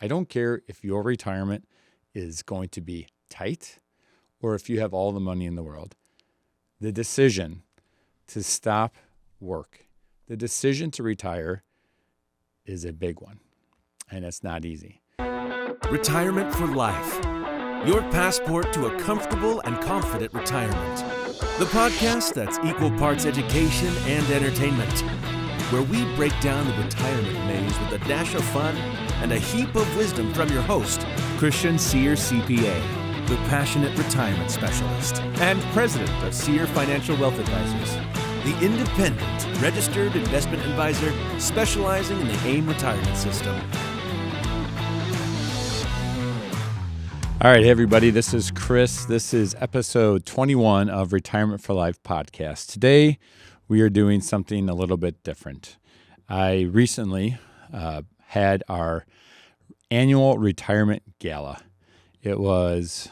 I don't care if your retirement is going to be tight or if you have all the money in the world. The decision to stop work, the decision to retire is a big one, and it's not easy. Retirement for life. Your passport to a comfortable and confident retirement. The podcast that's equal parts education and entertainment, where we break down the retirement maze with a dash of fun and a heap of wisdom from your host, Christian Sear CPA, the passionate retirement specialist and president of Sear Financial Wealth Advisors, the independent registered investment advisor specializing in the AIM retirement system. All right, hey everybody, this is Chris. This is episode 21 of Retirement for Life podcast. Today, we are doing something a little bit different. I recently had our annual Retirement Gala. It was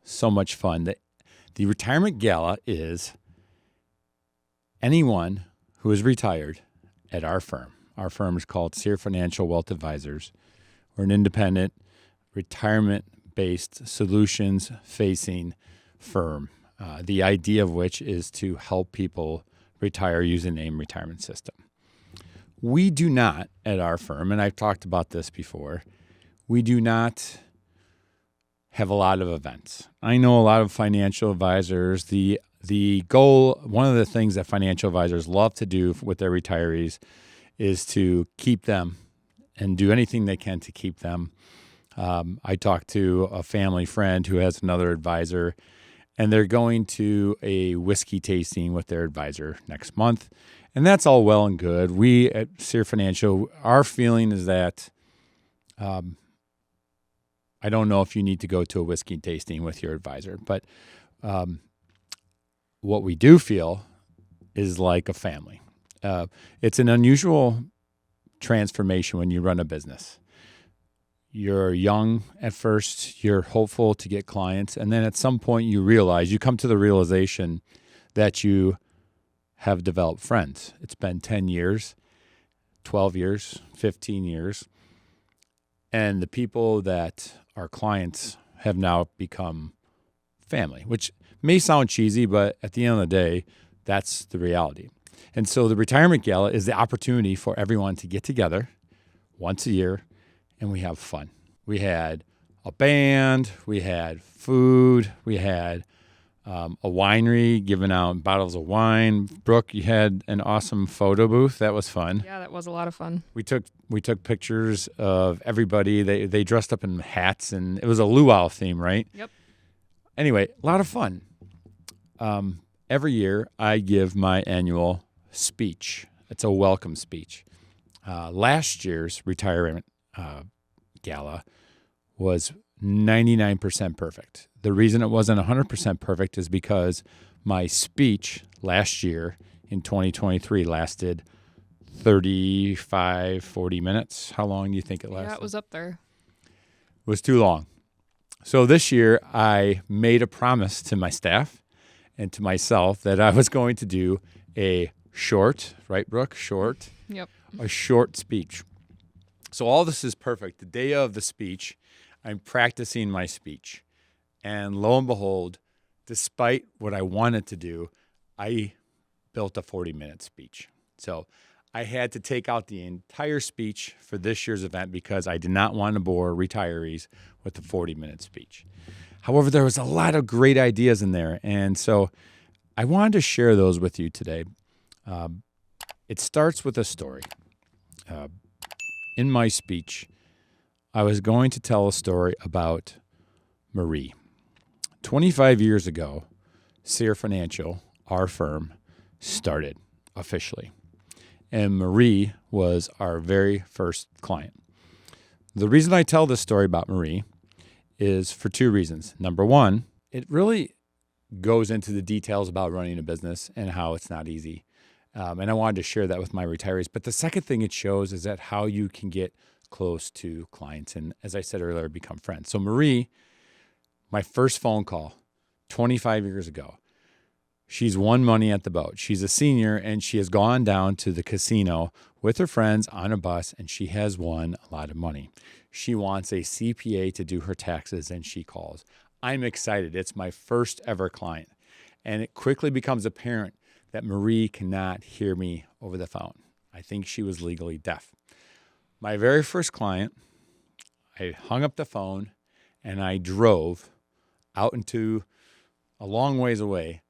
so much fun. The Retirement Gala is anyone who is retired at our firm. Our firm is called Sear Financial Wealth Advisors. We're an independent retirement-based solutions-facing firm, the idea of which is to help people retire using the AIM retirement system. We do not, at our firm, and I've talked about this before, we do not have a lot of events. I know a lot of financial advisors, the goal, one of the things that financial advisors love to do with their retirees is to keep them and do anything they can to keep them. I talked to a family friend who has another advisor, and they're going to a whiskey tasting with their advisor next month. And that's all well and good. We at Sear Financial, our feeling is that I don't know if you need to go to a whiskey tasting with your advisor, but what we do feel is like a family. It's an unusual transformation when you run a business. You're young at first, you're hopeful to get clients, and then at some point you come to the realization that you have developed friends. It's been 10 years, 12 years, 15 years, and the people that are clients have now become family, which may sound cheesy, but at the end of the day, that's the reality. And so the Retirement Gala is the opportunity for everyone to get together once a year, and we have fun. We had a band, we had food, we had a winery giving out bottles of wine. Brooke, you had an awesome photo booth. That was fun. Yeah, that was a lot of fun. We took pictures of everybody. They dressed up in hats, and it was a luau theme, right? Yep. Anyway, A lot of fun. Every year, I give my annual speech. It's a welcome speech. Last year's Retirement Gala was 99% perfect. The reason it wasn't 100% perfect is because my speech last year in 2023 lasted 35, 40 minutes. How long do you think it lasted? Yeah, it was up there. It was too long. So this year I made a promise to my staff and to myself that I was going to do a short, right, Brooke? Short. Yep. A short speech. So all this is perfect. The day of the speech, I'm practicing my speech. And lo and behold, despite what I wanted to do, I built a 40-minute speech. So I had to take out the entire speech for this year's event because I did not want to bore retirees with a 40-minute speech. However, there was a lot of great ideas in there. And so I wanted to share those with you today. It starts with a story. In my speech, I was going to tell a story about Marie. 25 years ago, Sear Financial, our firm, started officially. And Marie was our very first client. The reason I tell this story about Marie is for two reasons. Number one, it really goes into the details about running a business and how it's not easy. And I wanted to share that with my retirees. But the second thing it shows is that how you can get close to clients and, as I said earlier, become friends. So Marie, my first phone call 25 years ago, She's won money at the boat. She's a senior, and she has gone down to the casino with her friends on a bus, and she has won a lot of money. She wants a CPA to do her taxes, and she calls. I'm excited. It's my first ever client. And it quickly becomes apparent that Marie cannot hear me over the phone. I think she was legally deaf. My very first client, I hung up the phone, and I drove out into a long ways away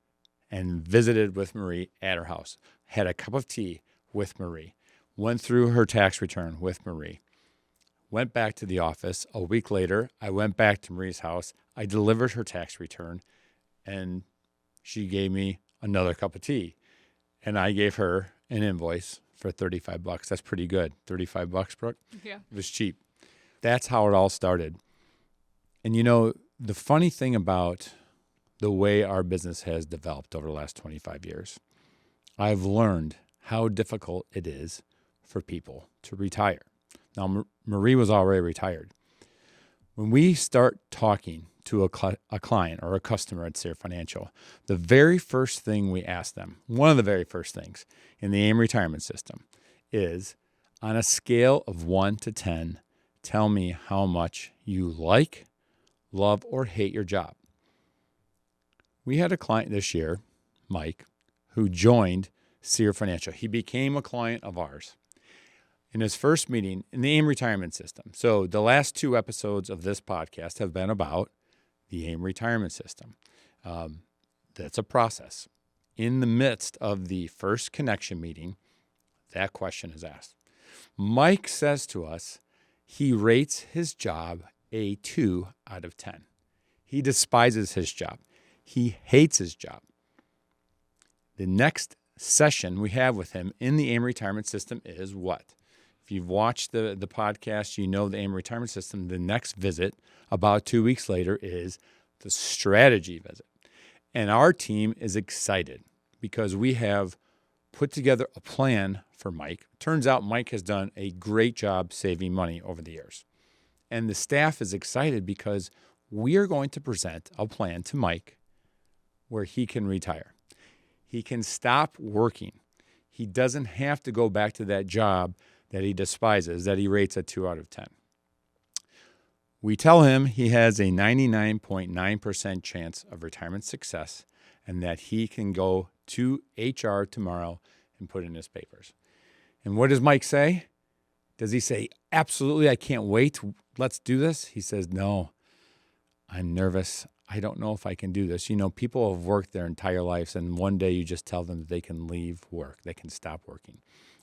and visited with Marie at her house. Had a cup of tea with Marie. Went through her tax return with Marie. Went back to the office. A week later, I went back to Marie's house. I delivered her tax return, and she gave me another cup of tea. And I gave her an invoice for $35. That's pretty good. $35, Brooke? Yeah. It was cheap. That's how it all started. And you know, the funny thing about the way our business has developed over the last 25 years, I've learned how difficult it is for people to retire. Now, Marie was already retired. When we start talking to a client or a customer at Sear Financial, the very first thing we ask them, one of the very first things in the AIM retirement system is, on a scale of 1 to 10, tell me how much you like, love, or hate your job. We had a client this year, Mike, who joined Sear Financial. He became a client of ours in his first meeting in the AIM retirement system. So the last 2 episodes of this podcast have been about the AIM retirement system. That's a process. In the midst of the first connection meeting, that question is asked. Mike says to us he rates his job a 2 out of 10. He despises his job. He hates his job. The next session we have with him in the AIM retirement system is what? If you've watched the podcast, you know the AIM retirement system. The next visit, about 2 weeks later, is the strategy visit. And our team is excited because we have put together a plan for Mike. Turns out Mike has done a great job saving money over the years. And the staff is excited because we are going to present a plan to Mike where he can retire. He can stop working. He doesn't have to go back to that job that he despises, that he rates a 2 out of 10. We tell him he has a 99.9% chance of retirement success and that he can go to HR tomorrow and put in his papers. And what does Mike say? Does he say, absolutely, I can't wait, let's do this? He says, no, I'm nervous. I don't know if I can do this. You know, people have worked their entire lives, and one day you just tell them that they can leave work, they can stop working.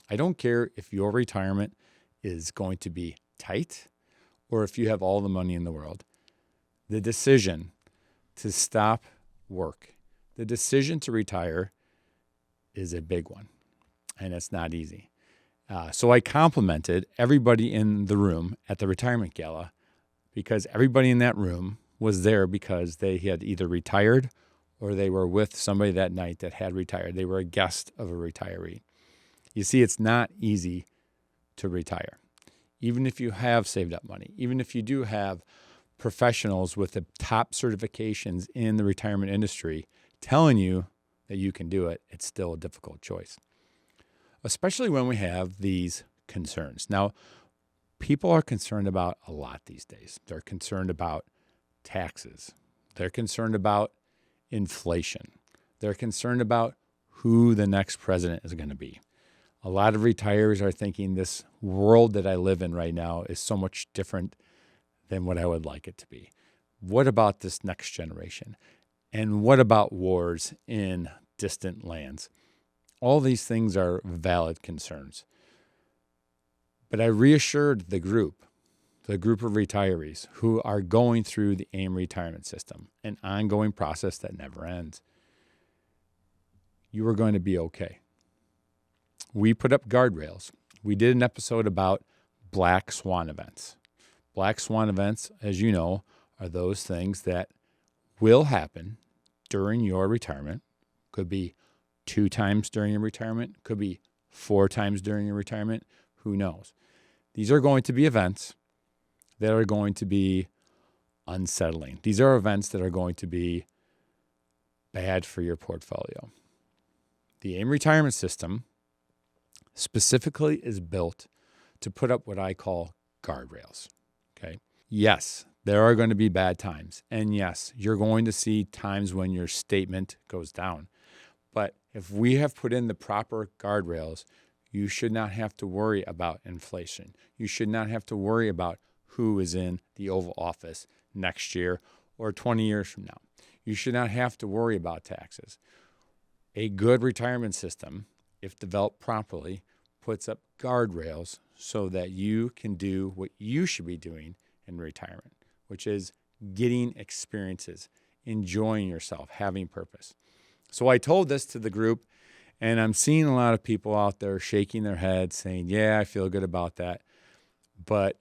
I don't care if your retirement is going to be tight or if you have all the money in the world. The decision to stop work, the decision to retire is a big one, and it's not easy. So I complimented everybody in the room at the Retirement Gala because everybody in that room was there because they had either retired or they were with somebody that night that had retired. They were a guest of a retiree. You see, it's not easy to retire. Even if you have saved up money, even if you do have professionals with the top certifications in the retirement industry telling you that you can do it, it's still a difficult choice, especially when we have these concerns. Now, people are concerned about a lot these days. They're concerned about taxes. They're concerned about inflation. They're concerned about who the next president is going to be. A lot of retirees are thinking this world that I live in right now is so much different than what I would like it to be. What about this next generation? And what about wars in distant lands? All these things are valid concerns. But I reassured the group of retirees who are going through the AIM retirement system, an ongoing process that never ends. You are going to be okay. We put up guardrails. We did an episode about black swan events. Black swan events, as you know, are those things that will happen during your retirement. Could be 2 times during your retirement, could be 4 times during your retirement, who knows? These are going to be events that are going to be unsettling. These are events that are going to be bad for your portfolio. The AIM retirement system specifically is built to put up what I call guardrails. Okay. Yes, there are going to be bad times. And yes, you're going to see times when your statement goes down. But if we have put in the proper guardrails, you should not have to worry about inflation. You should not have to worry about who is in the Oval Office next year or 20 years from now. You should not have to worry about taxes. A good retirement system, if developed properly, puts up guardrails so that you can do what you should be doing in retirement, which is getting experiences, enjoying yourself, having purpose. So I told this to the group, and I'm seeing a lot of people out there shaking their heads saying, yeah, I feel good about that. But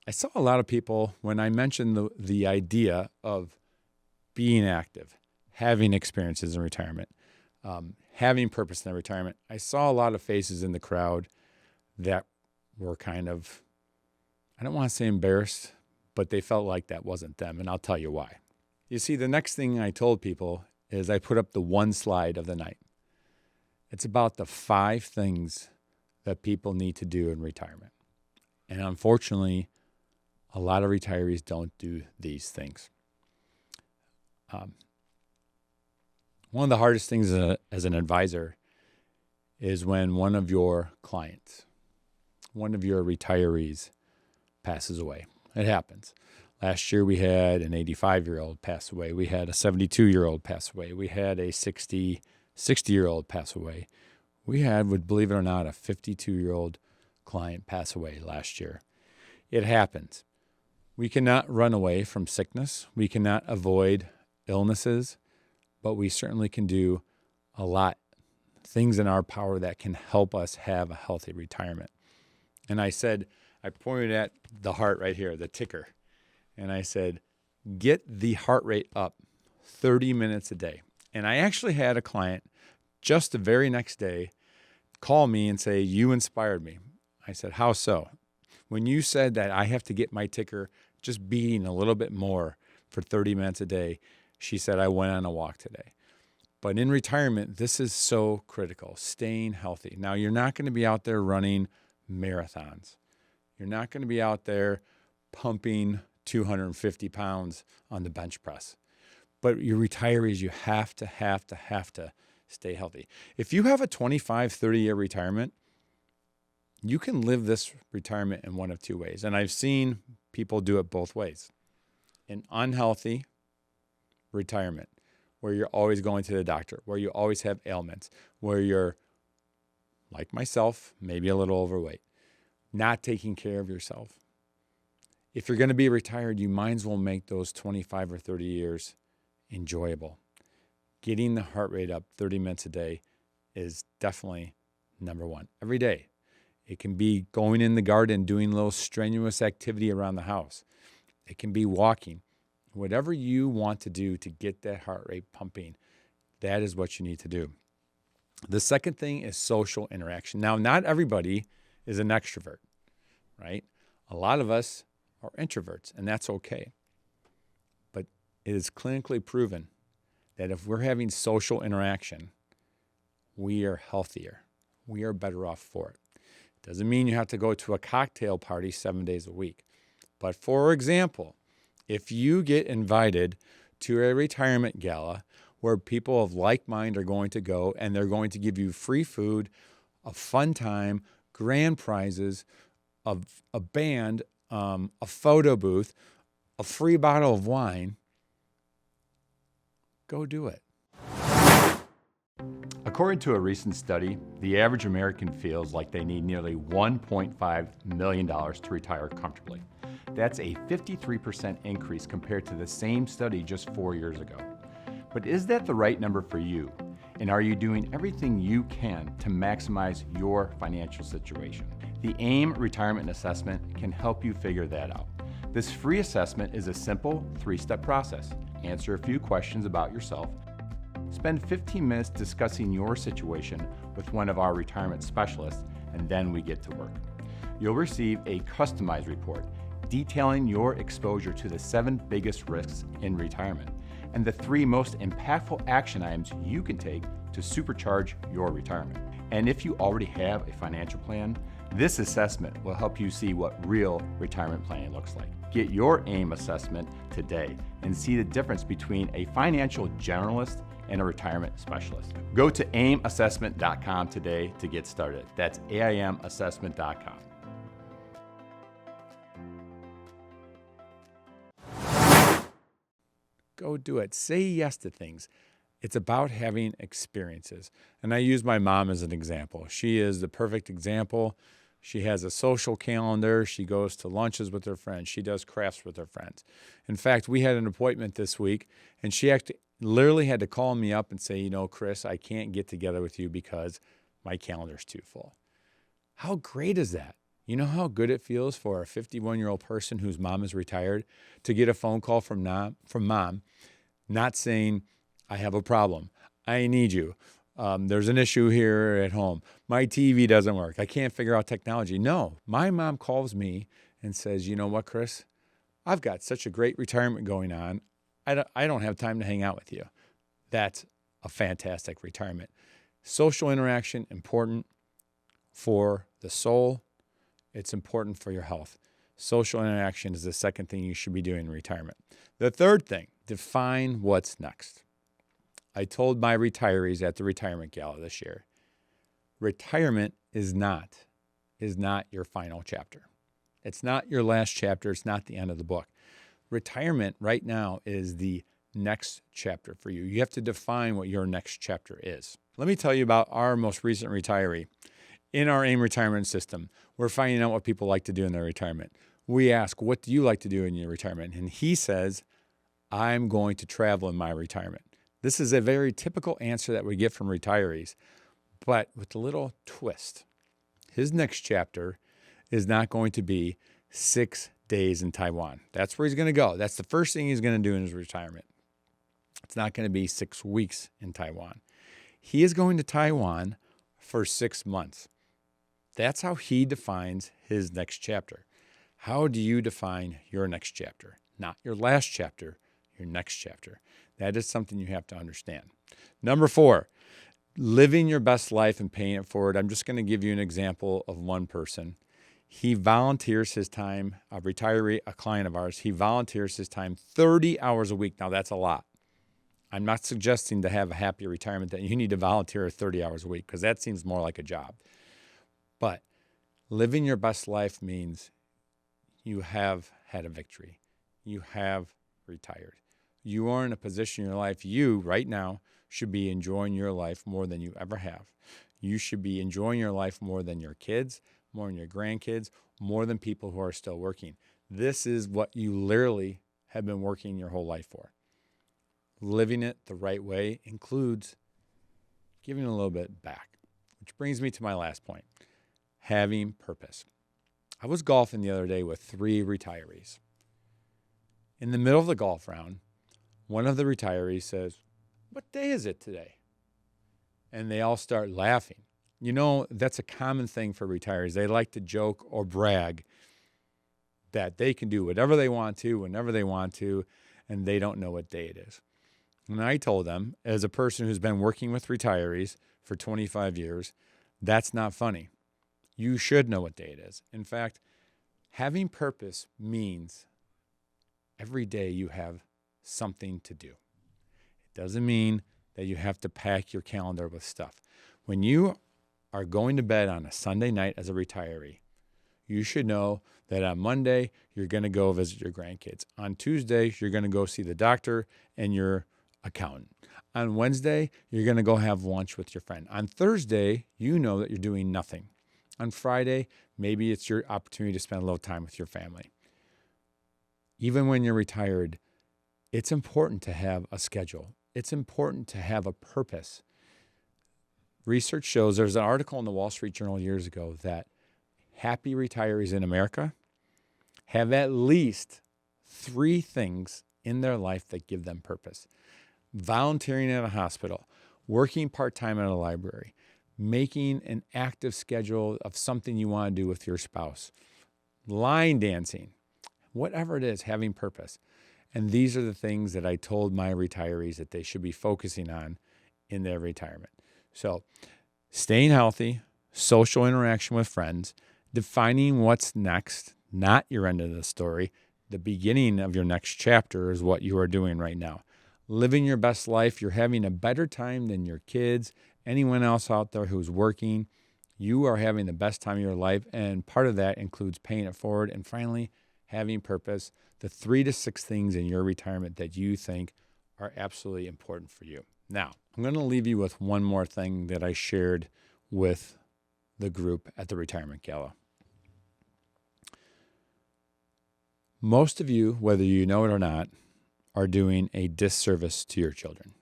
I saw a lot of people when I mentioned the idea of being active, having experiences in retirement, having purpose in retirement. I saw a lot of faces in the crowd that were kind of, I don't want to say embarrassed, but they felt like that wasn't them. And I'll tell you why. You see, the next thing I told people is I put up the one slide of the night. It's about the 5 things that people need to do in retirement. And unfortunately, a lot of retirees don't do these things. One of the hardest things as an advisor is when one of your clients, one of your retirees passes away. It happens. Last year we had an 85-year-old pass away. We had a 72-year-old pass away. We had a 60-year-old pass away. We had, believe it or not, a 52-year-old client pass away last year. It happens. We cannot run away from sickness. We cannot avoid illnesses, but we certainly can do a lot, things in our power that can help us have a healthy retirement. And I pointed at the heart right here, the ticker, and I said, get the heart rate up 30 minutes a day. And I actually had a client just the very next day call me and say, you inspired me. I said, how so? When you said that I have to get my ticker just beating a little bit more for 30 minutes a day, she said, I went on a walk today. But in retirement, this is so critical, staying healthy. Now, you're not going to be out there running marathons. You're not going to be out there pumping 250 pounds on the bench press. But your retirees, you have to stay healthy. If you have a 25, 30-year retirement, you can live this retirement in one of 2 ways. And I've seen people do it both ways. An unhealthy retirement, where you're always going to the doctor, where you always have ailments, where you're, like myself, maybe a little overweight, not taking care of yourself. If you're going to be retired, you might as well make those 25 or 30 years enjoyable. Getting the heart rate up 30 minutes a day is definitely number one. Every day. It can be going in the garden, doing a little strenuous activity around the house. It can be walking. Whatever you want to do to get that heart rate pumping, that is what you need to do. The second thing is social interaction. Now, not everybody is an extrovert, right? A lot of us are introverts, and that's okay. But it is clinically proven that if we're having social interaction, we are healthier. We are better off for it. Doesn't mean you have to go to a cocktail party 7 days a week. But for example, if you get invited to a retirement gala where people of like mind are going to go and they're going to give you free food, a fun time, grand prizes, a band, a photo booth, a free bottle of wine, go do it. According to a recent study, the average American feels like they need nearly $1.5 million to retire comfortably. That's a 53% increase compared to the same study just 4 years ago. But is that the right number for you? And are you doing everything you can to maximize your financial situation? The AIM Retirement Assessment can help you figure that out. This free assessment is a simple 3-step process. Answer a few questions about yourself. Spend 15 minutes discussing your situation with one of our retirement specialists, and then we get to work. You'll receive a customized report detailing your exposure to the 7 biggest risks in retirement. and the 3 most impactful action items you can take to supercharge your retirement. And if you already have a financial plan, this assessment will help you see what real retirement planning looks like. Get your AIM assessment today and see the difference between a financial generalist and a retirement specialist. Go to aimassessment.com today to get started. That's aimassessment.com. Go do it. Say yes to things. It's about having experiences. And I use my mom as an example. She is the perfect example. She has a social calendar. She goes to lunches with her friends. She does crafts with her friends. In fact, we had an appointment this week, and she literally had to call me up and say, you know, Chris, I can't get together with you because my calendar's too full. How great is that? You know how good it feels for a 51-year-old person whose mom is retired to get a phone call from mom, not saying, I have a problem. I need you. There's an issue here at home. My TV doesn't work. I can't figure out technology. No, my mom calls me and says, you know what, Chris? I've got such a great retirement going on. I don't have time to hang out with you. That's a fantastic retirement. Social interaction, important for the soul. It's important for your health. Social interaction is the second thing you should be doing in retirement. The third thing, define what's next. I told my retirees at the Retirement Gala this year, retirement is not your final chapter. It's not your last chapter. It's not the end of the book. Retirement right now is the next chapter for you. You have to define what your next chapter is. Let me tell you about our most recent retiree. In our AIM retirement system, we're finding out what people like to do in their retirement. We ask, what do you like to do in your retirement? And he says, I'm going to travel in my retirement. This is a very typical answer that we get from retirees, but with a little twist. His next chapter is not going to be 6 days in Taiwan. That's where he's going to go. That's the first thing he's going to do in his retirement. It's not going to be 6 weeks in Taiwan. He is going to Taiwan for 6 months. That's how he defines his next chapter. How do you define your next chapter? Not your last chapter, your next chapter. That is something you have to understand. Number 4, living your best life and paying it forward. I'm just going to give you an example of one person. He volunteers his time, a retiree, a client of ours, he volunteers his time 30 hours a week. Now, that's a lot. I'm not suggesting to have a happy retirement that you need to volunteer 30 hours a week because that seems more like a job. But living your best life means you have had a victory. You have retired. You are in a position in your life, you right now should be enjoying your life more than you ever have. You should be enjoying your life more than your kids, more than your grandkids, more than people who are still working. This is what you literally have been working your whole life for. Living it the right way includes giving a little bit back, which brings me to my last point, having purpose. I was golfing the other day with 3 retirees. In the middle of the golf round, one of the retirees says, "What day is it today?" And they all start laughing. You know, that's a common thing for retirees. They like to joke or brag that they can do whatever they want to, whenever they want to, and they don't know what day it is. And I told them, as a person who's been working with retirees for 25 years, that's not funny. You should know what day it is. In fact, having purpose means every day you have something to do. It doesn't mean that you have to pack your calendar with stuff. When you are going to bed on a Sunday night as a retiree, you should know that on Monday, you're going to go visit your grandkids. On Tuesday, you're going to go see the doctor and your accountant. On Wednesday, you're going to go have lunch with your friend. On Thursday, you know that you're doing nothing. On Friday, maybe it's your opportunity to spend a little time with your family. Even when you're retired, it's important to have a schedule. It's important to have a purpose. Research shows, there's an article in the Wall Street Journal years ago that happy retirees in America have at least 3 things in their life that give them purpose. Volunteering at a hospital, working part-time at a library, making an active schedule of something you want to do with your spouse, line dancing, whatever it is, having purpose. And these are the things that I told my retirees that they should be focusing on in their retirement. So staying healthy, social interaction with friends, defining what's next, not your end of the story. The beginning of your next chapter is what you are doing right now. Living your best life. You're having a better time than your kids, anyone else out there who's working. You are having the best time of your life, and part of that includes paying it forward. And finally, having purpose, the 3 to 6 things in your retirement that you think are absolutely important for you. Now, I'm going to leave you with one more thing that I shared with the group at the Retirement Gala. Most of you, whether you know it or not, are doing a disservice to your children.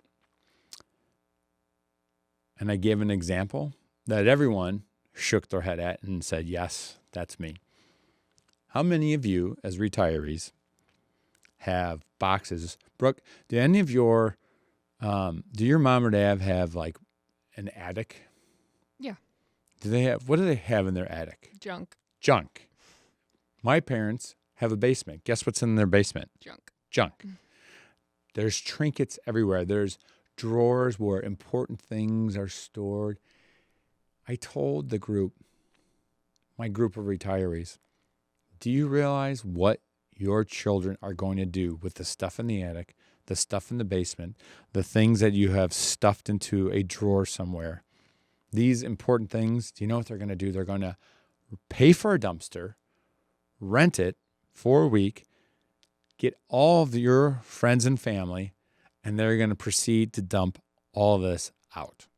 And I gave an example that everyone shook their head at and said, yes, that's me. How many of you as retirees have boxes? Brooke, do any of your, do your mom or dad have like an attic? Yeah. What do they have in their attic? Junk. My parents have a basement. Guess what's in their basement? Junk. There's trinkets everywhere. There's drawers where important things are stored. I told the group, my group of retirees, do you realize what your children are going to do with the stuff in the attic, the stuff in the basement, the things that you have stuffed into a drawer somewhere? These important things, do you know what they're going to do? They're going to pay for a dumpster, rent it for a week, get all of your friends and family, and they're going to proceed to dump all of this out.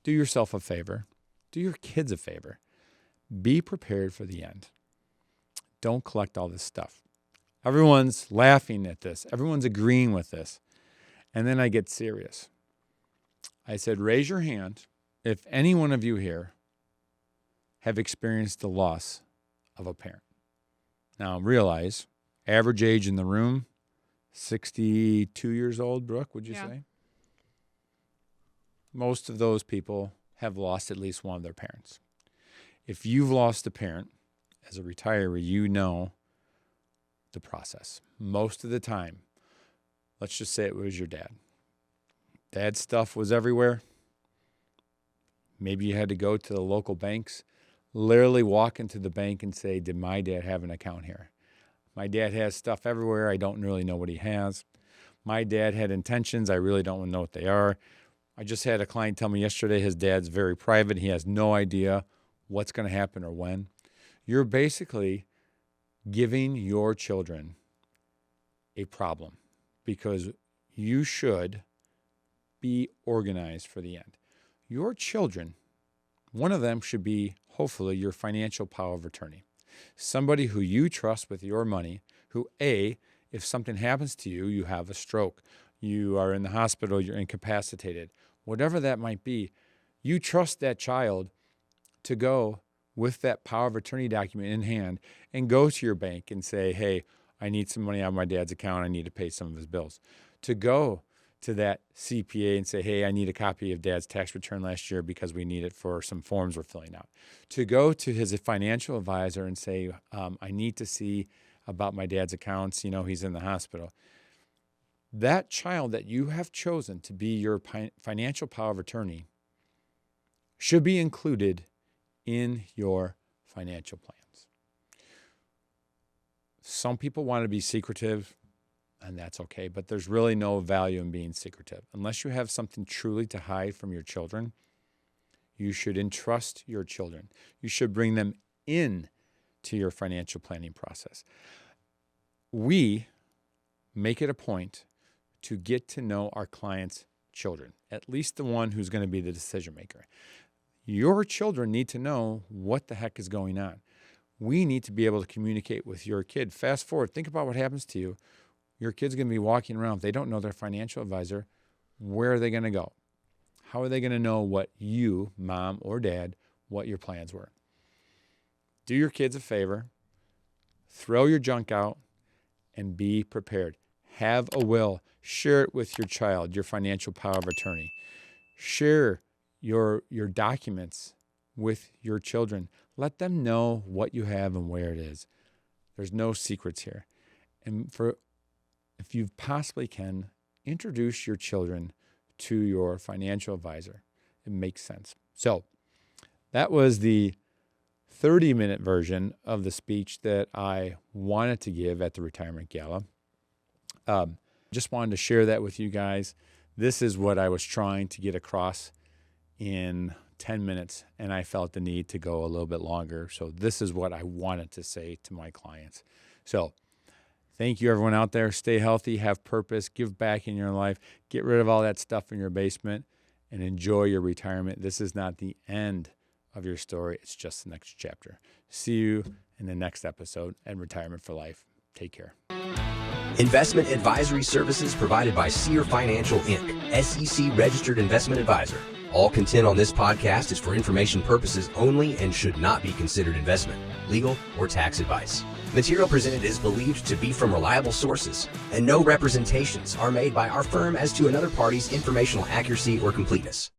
Do yourself a favor. Do your kids a favor. Be prepared for the end. Don't collect all this stuff. Everyone's laughing at this. Everyone's agreeing with this. And then I get serious. I said, raise your hand if any one of you here have experienced the loss of a parent. Now realize, average age in the room, 62 years old, Brooke, would you say? Most of those people have lost at least one of their parents. If you've lost a parent, as a retiree, you know the process. Most of the time, let's just say it was your dad. Dad's stuff was everywhere. Maybe you had to go to the local banks, literally walk into the bank and say, did my dad have an account here? My dad has stuff everywhere. I don't really know what he has. My dad had intentions. I really don't know what they are. I just had a client tell me yesterday his dad's very private. He has no idea what's going to happen or when. You're basically giving your children a problem because you should be organized for the end. Your children, one of them should be, hopefully, your financial power of attorney. Somebody who you trust with your money, who, A, if something happens to you, you have a stroke, you are in the hospital, you're incapacitated, whatever that might be, you trust that child to go with that power of attorney document in hand and go to your bank and say, hey, I need some money out of my dad's account. I need to pay some of his bills. To go to that CPA and say, hey, I need a copy of dad's tax return last year because we need it for some forms we're filling out. To go to his financial advisor and say, I need to see about my dad's accounts. You know, he's in the hospital. That child that you have chosen to be your financial power of attorney should be included in your financial plans. Some people want to be secretive, and that's okay, but there's really no value in being secretive. Unless you have something truly to hide from your children, you should entrust your children. You should bring them in to your financial planning process. We make it a point to get to know our clients' children, at least the one who's going to be the decision maker. Your children need to know what the heck is going on. We need to be able to communicate with your kid. Fast forward, think about what happens to you. Your kid's going to be walking around. If they don't know their financial advisor, where are they going to go? How are they going to know what you, mom or dad, what your plans were? Do your kids a favor. Throw your junk out and be prepared. Have a will. Share it with your child, your financial power of attorney. Share your documents with your children. Let them know what you have and where it is. There's no secrets here. And if you possibly can, introduce your children to your financial advisor. It makes sense. So that was the 30-minute version of the speech that I wanted to give at the Retirement Gala. Just wanted to share that with you guys. This is what I was trying to get across in 10 minutes, and I felt the need to go a little bit longer. So this is what I wanted to say to my clients. So thank you, everyone out there. Stay healthy, have purpose, give back in your life, get rid of all that stuff in your basement, and enjoy your retirement. This is not the end of your story. It's just the next chapter. See you in the next episode at Retirement for Life. Take care. Investment advisory services provided by Sear Financial, Inc., SEC registered investment advisor. All content on this podcast is for information purposes only and should not be considered investment, legal, or tax advice. Material presented is believed to be from reliable sources, and no representations are made by our firm as to another party's informational accuracy or completeness.